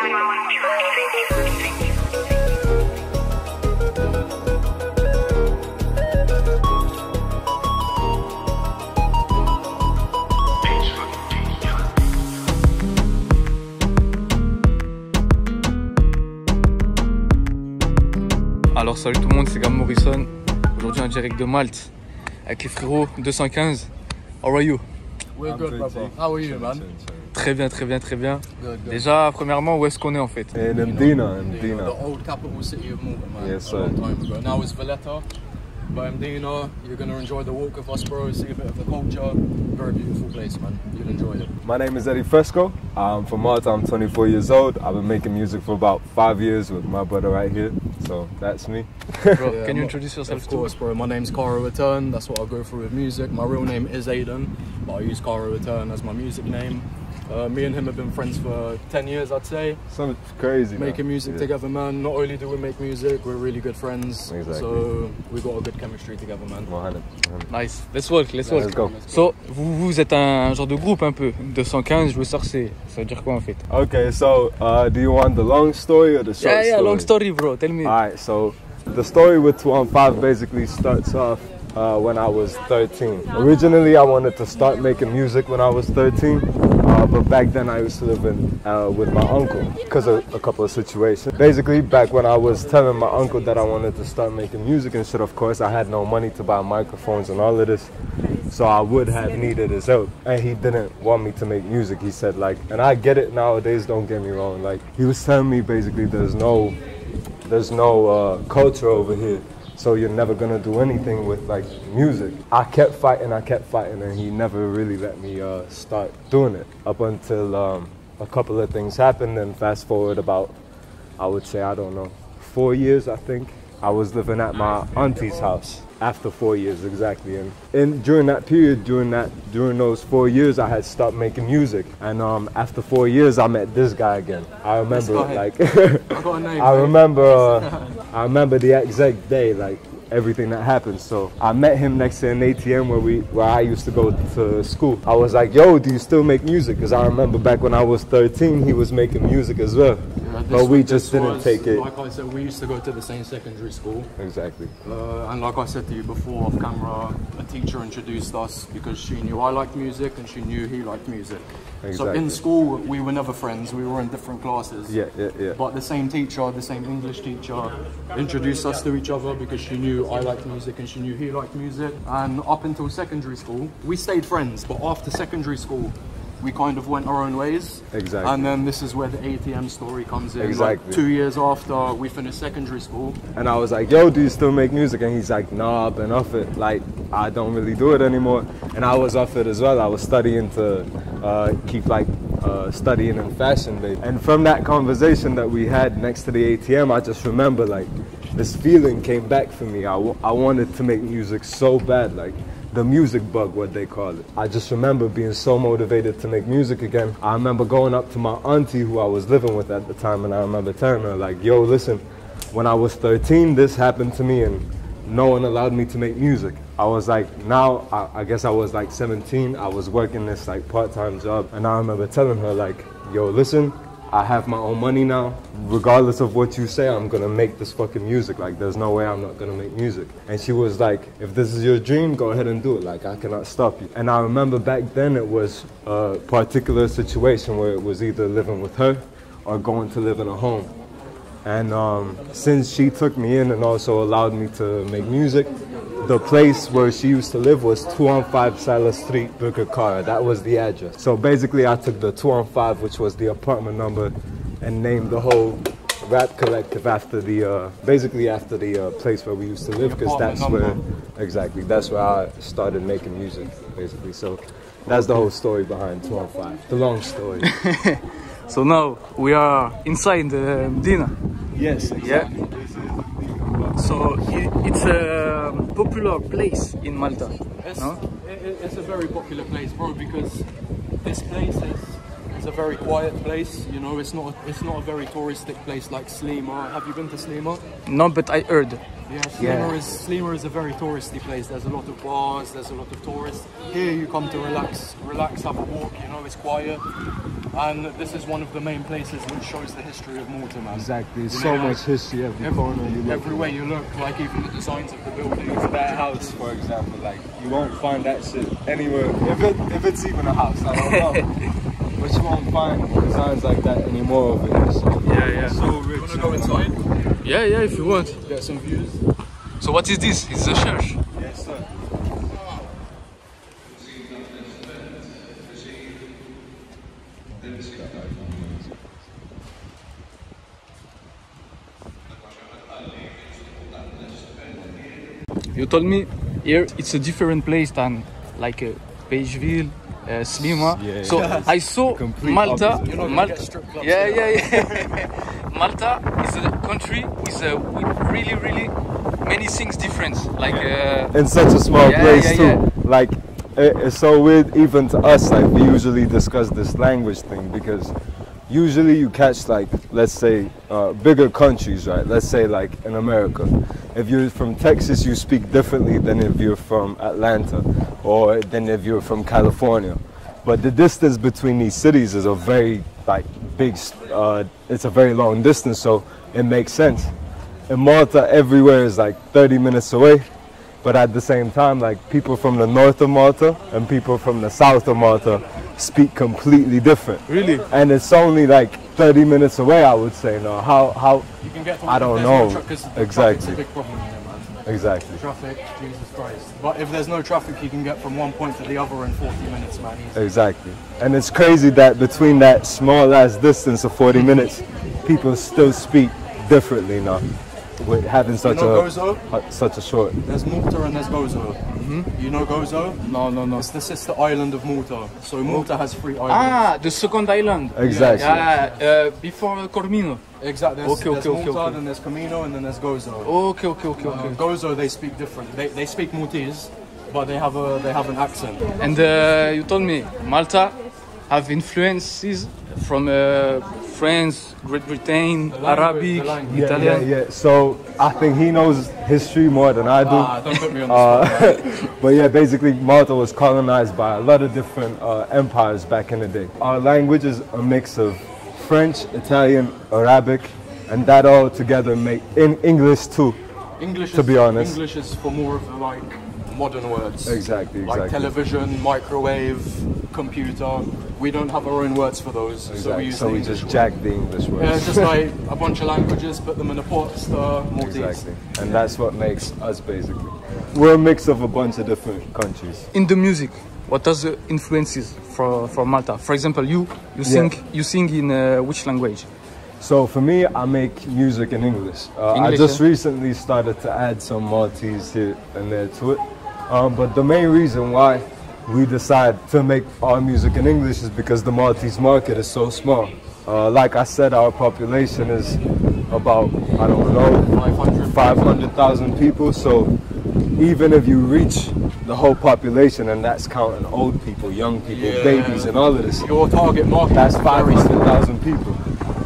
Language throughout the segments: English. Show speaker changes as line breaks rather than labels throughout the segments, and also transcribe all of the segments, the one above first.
Alors salut tout le monde, c'est GabMorrison. Aujourd'hui en direct de Malte avec les frérots 215. How are you?
We're good, brother. How are you, man?
Très bien, très bien, très bien.
Good.
Déjà, premièrement, où est-ce qu'on est en fait?
In Mdina.
The old capital city of Malta, man.
Yes, sir.
A long time ago. Now it's Valletta. But Mdina, you're going to enjoy the walk with us, bro. See a bit of the culture. Very beautiful place, man. You'll enjoy it.
My name is Eddie Fresco. I'm from Malta. I'm 24 years old. I've been making music for about 5 years with my brother right here. So that's me.
Bro, yeah, can you introduce yourself?
Of course, bro. My name's Caro Etern. That's what I go through with music. My real name is Aiden, but I use Caro Etern as my music name. Me and him have been friends for 10 years, I'd say.
Something crazy.
Making music together, man. Not only do we make music, we're really good friends.
Exactly.
So we got a good chemistry together, man.
100.
Nice. Let's work, let's work.
Let's go.
So, vous êtes un genre de groupe un peu. 215, je veux sorcer. Ça veut dire quoi en fait?
Okay, so do you want the long story or the short story?
Yeah, long story, bro. Tell me.
Alright, so the story with 215 basically starts off when I was 13. Originally, I wanted to start making music when I was 13, but back then I used to live with my uncle because of a couple of situations. Basically, back when I was telling my uncle that I wanted to start making music and shit, of course, I had no money to buy microphones and all of this, so I would have needed his help. And he didn't want me to make music. He said, like, and I get it nowadays, don't get me wrong, like, he was telling me basically there's no culture over here, so you're never gonna do anything with like music. I kept fighting, and he never really let me start doing it up until a couple of things happened. And fast forward about, I would say, I don't know, 4 years, I think. I was living at my auntie's house after 4 years exactly, and during that period, during those 4 years, I had stopped making music. And after 4 years, I met this guy again. I remember, like, I remember the exact day, like everything that happened. So I met him next to an ATM where I used to go to school. I was like, yo, do you still make music? Because I remember back when I was 13, he was making music as well. But we just didn't take it.
Like I said, we used to go to the same secondary school.
Exactly.
And like I said to you before off camera, a teacher introduced us because she knew I liked music and she knew he liked music.
Exactly.
So in school, we were never friends. We were in different classes.
Yeah.
But the same teacher, the same English teacher, introduced us to each other because she knew I liked music and she knew he liked music. And up until secondary school, we stayed friends. But after secondary school, we kind of went our own ways.
Exactly.
And then this is where the ATM story comes in.
Exactly.
Like 2 years after we finished secondary school.
And I was like, yo, do you still make music? And he's like, nah, I've been off it. Like, I don't really do it anymore. And I was off it as well. I was studying to keep like studying in fashion, baby. And from that conversation that we had next to the ATM, I just remember like this feeling came back for me. I wanted to make music so bad, like the music bug, what they call it. I just remember being so motivated to make music again. I remember going up to my auntie who I was living with at the time, and I remember telling her like, yo, listen, when I was 13, this happened to me and no one allowed me to make music. I was like, now, I guess I was like 17, I was working this like part-time job, and I remember telling her like, yo, listen, I have my own money now. Regardless of what you say, I'm gonna make this fucking music. Like, there's no way I'm not gonna make music. And she was like, if this is your dream, go ahead and do it. Like, I cannot stop you. And I remember back then it was a particular situation where it was either living with her or going to live in a home. And since she took me in and also allowed me to make music, the place where she used to live was 215 Salut Street, Fresco Caro. That was the address. So basically I took the 215, which was the apartment number, and named the whole rap collective after the, basically after the place where we used to live, because that's where, exactly, that's where I started making music, basically. So that's the whole story behind 215, the long story.
So now we are inside Mdina.
Yes, exactly.
Yeah. So it's a popular place in Malta.
It's a very popular place, bro, because this place is a very quiet place. You know, it's not a very touristic place like Slima. Have you been to Slima?
No, but I heard.
Yeah, Slima is a very touristy place. There's a lot of bars, there's a lot of tourists. Here you come to relax, have a walk, you know, it's quiet. And this is one of the main places which shows the history of Malta, man.
Exactly, there's so much history
everywhere you look, like even the designs of the buildings.
That house, for example, like you won't find that shit anywhere. If it's even a house, I don't know. But you won't find designs like that anymore over here. So
Yeah.
So rich. Wanna go inside?
Yeah, if you want.
Get some views.
So what is this? It's a church.
Yes, sir.
You told me here it's a different place than like Beigeville, Slima.
Yeah,
so I saw Malta.
You know,
Malta is a country with really many things different. Like
in such a small place too. Like it's so weird even to us. Like we usually discuss this language thing because usually you catch like, let's say, bigger countries, right? Let's say like in America. If you're from Texas, you speak differently than if you're from Atlanta or than if you're from California. But the distance between these cities is a very like big, it's a very long distance, so it makes sense. In Malta, everywhere is like 30 minutes away. But at the same time, like people from the north of Malta and people from the south of Malta speak completely different.
Really?
And it's only like 30 minutes away, I would say. No, how
you can get
I don't know.
Exactly. It's a big problem here, man.
Exactly.
Traffic, Jesus Christ. But if there's no traffic, you can get from one point to the other in 40 minutes, man. Easy.
Exactly. And it's crazy that between that small ass distance of 40 minutes, people still speak differently now. With having such such a short.
There's Malta and there's Gozo. You know Gozo?
No.
It's the sister island of Malta. So Malta has 3 islands.
Ah, the second island.
Exactly.
Yeah, before Cormino.
Exactly. There's Malta,
okay.
then there's Camino, and then there's Gozo.
Okay.
Gozo, they speak different. They speak Maltese, but they have an accent.
And you told me Malta have influences from France, Great Britain, Arabic, Italian.
Yeah. So I think he knows history more than I do.
Don't put me on the spot.
But yeah, basically Malta was colonized by a lot of different empires back in the day. Our language is a mix of French, Italian, Arabic, and that all together make in English too. To be honest,
English is for more of the like modern words.
Exactly.
Like television, microwave, computer. We don't have our own words for those,
exactly.
so we
just jack the English words.
Yeah, just like a bunch of languages, put them in a pot, stir, Maltese.
Exactly, and that's what makes us basically. We're a mix of a bunch of different countries.
In the music, what are the influences for Malta? For example, you sing in which language?
So for me, I make music in English. I just recently started to add some Maltese here and there to it. But the main reason why we decide to make our music in English is because the Maltese market is so small. Like I said, our population is about, I don't know, 500,000 people. So even if you reach the whole population, and that's counting old people, young people, babies, and all of this,
your target market,
that's 500,000 people.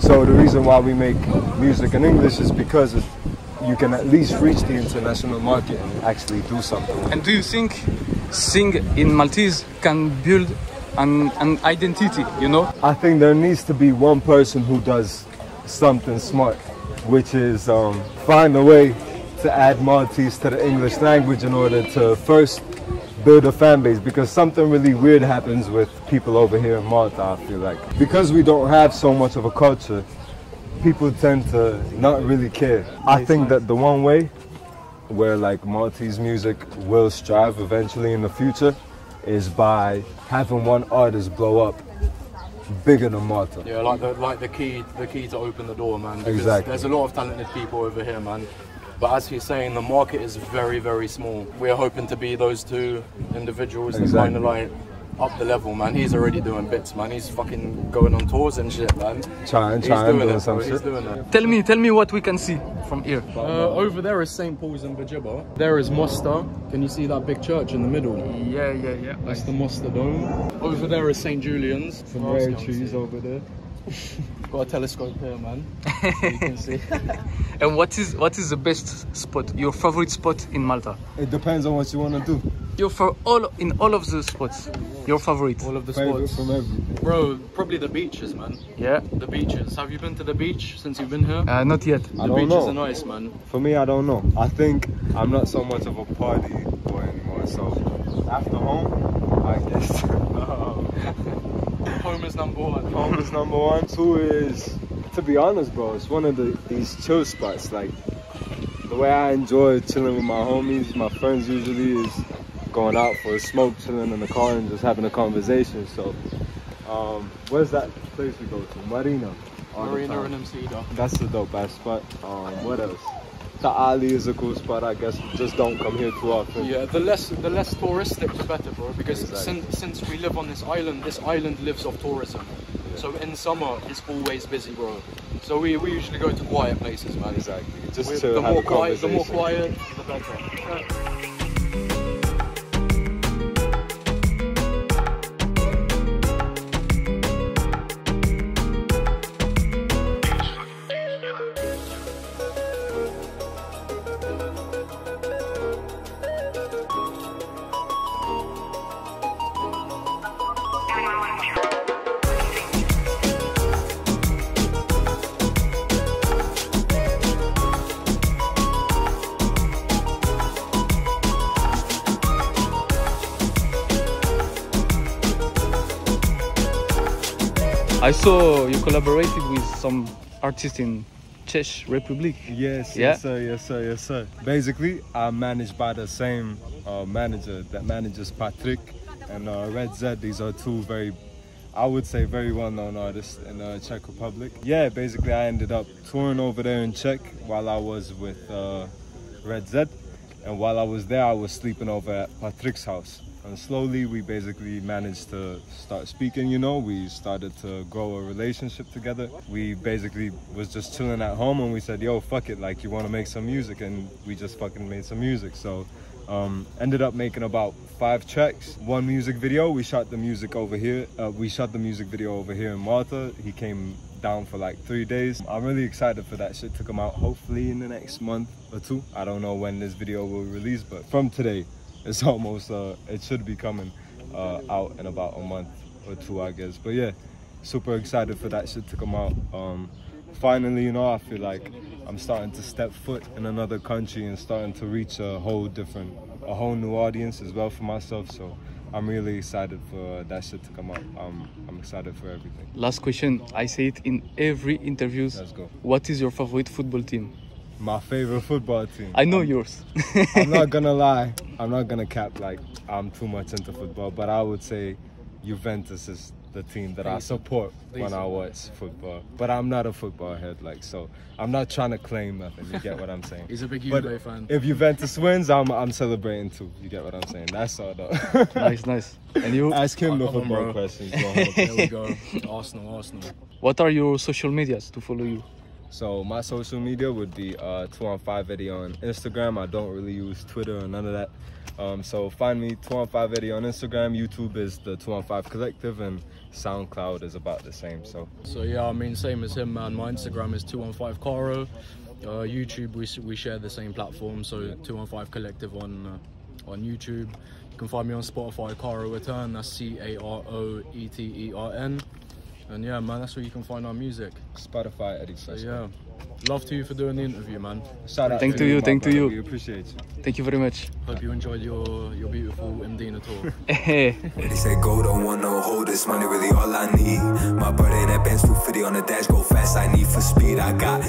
So the reason why we make music in English is because you can at least reach the international market and actually do something.
And do you think sing in Maltese can build an identity, you know?
I think there needs to be one person who does something smart, which is find a way to add Maltese to the English language in order to first build a fan base, because something really weird happens with people over here in Malta, I feel like. Because we don't have so much of a culture, people tend to not really care. I think that the one way where like Maltese music will strive eventually in the future is by having one artist blow up bigger than Malta.
Yeah, like the key to open the door, man. Because
exactly.
There's a lot of talented people over here, man. But as he's saying, the market is very, very small. We're hoping to be those 2 individuals that kind of like up the level, man. He's already doing bits, man. He's fucking going on tours and shit, man.
Trying doing some shit.
He's doing it.
Tell me what we can see from here.
Over there is St. Paul's in Bajiba. There is Mosta. Can you see that big church in the middle?
Yeah.
That's the Mosta Dome. Over there is St. Julian's.
Some rare trees over there.
Got a telescope here, man. So you can see.
And what is the best spot? Your favorite spot in Malta?
It depends on what you want to do.
In all of the spots, your favorite?
All of the
Favorite
spots.
from everything.
Bro, probably the beaches, man.
Yeah.
The beaches. Have you been to the beach since you've been here?
Not yet.
I
The
don't
beaches
know.
are nice, man.
For me, I don't know. I think I'm not so much of a party boy anymore. So after home, I guess.
Home is number one.
Home is number one. Two is, to be honest, bro, it's one of these chill spots. Like the way I enjoy chilling with my homies, my friends usually is going out for a smoke, chilling in the car, and just having a conversation. So, where's that place we go to? Marina.
Marina and Mdina.
That's a dope ass spot. What else? The Ali is a cool spot, I guess. Just don't come here too often.
Yeah, the less touristic, the better, bro. Because
Exactly.
since we live on this island lives off tourism. Yeah. So in summer, it's always busy, bro. So we usually go to quiet places, man.
Exactly. Just
We-
to
the
have
more
a
quiet, the more
conversation.
quiet, the better.
I saw you collaborated with some artists in Czech Republic.
Yes,
Yeah?
yes, sir, yes, sir, yes, sir. Basically, I'm managed by the same manager that manages Patrick and Red Z. These are two I would say, very well-known artists in the Czech Republic. Yeah, basically, I ended up touring over there in Czech while I was with Red Z. And while I was there, I was sleeping over at Patrick's house. And slowly, we basically managed to start speaking, you know. We started to grow a relationship together. We basically was just chilling at home and we said, yo, fuck it, like, you want to make some music? And we just fucking made some music. So ended up making about 5 tracks, 1 music video. We shot the music over here. We shot the music video over here in Malta. He came down for like 3 days. I'm really excited for that shit to come out, hopefully in the next month or 2. I don't know when this video will release, but from today, it's almost, it should be coming out in about a month or 2, I guess. But yeah, super excited for that shit to come out. Finally, you know, I feel like I'm starting to step foot in another country and starting to reach a whole new audience as well for myself. So I'm really excited for that shit to come out. I'm excited for everything.
Last question. I say it in every interview.
Let's go.
What is your favorite football team?
My favorite football team.
I know yours.
I'm not gonna lie. I'm not gonna cap like I'm too much into football, but I would say Juventus is the team that I support when I watch football. But I'm not a football head, like, so I'm not trying to claim nothing. You get what I'm saying?
He's a big
But
Juve fan.
if Juventus wins, I'm celebrating too. You get what I'm saying? That's all though.
Nice, nice. And you?
Ask him the
Come on,
football
bro.
questions.
There we go. Arsenal.
What are your social medias to follow you?
So my social media would be 215Eddie on Instagram. I don't really use Twitter or none of that. So find me 215Eddie on Instagram. YouTube is the 215 Collective, and SoundCloud is about the same. So
yeah, I mean, same as him, man. My Instagram is 215 Caro. YouTube, we share the same platform. So 215 Collective on YouTube. You can find me on Spotify, Caro Etern. That's CaroEtern. And yeah, man, that's where you can find our music.
Spotify, Eddie
So
Fresco.
yeah, love to you for doing the interview, man.
Shout out
Thank to you,
my
thank to
brother.
you.
We appreciate you.
Thank you very much.
Hope you enjoyed your beautiful Mdina tour.
They say go, don't want no hold, this money really all I need. My brother in that Benz 250 on the dash, go fast, I need for speed, I got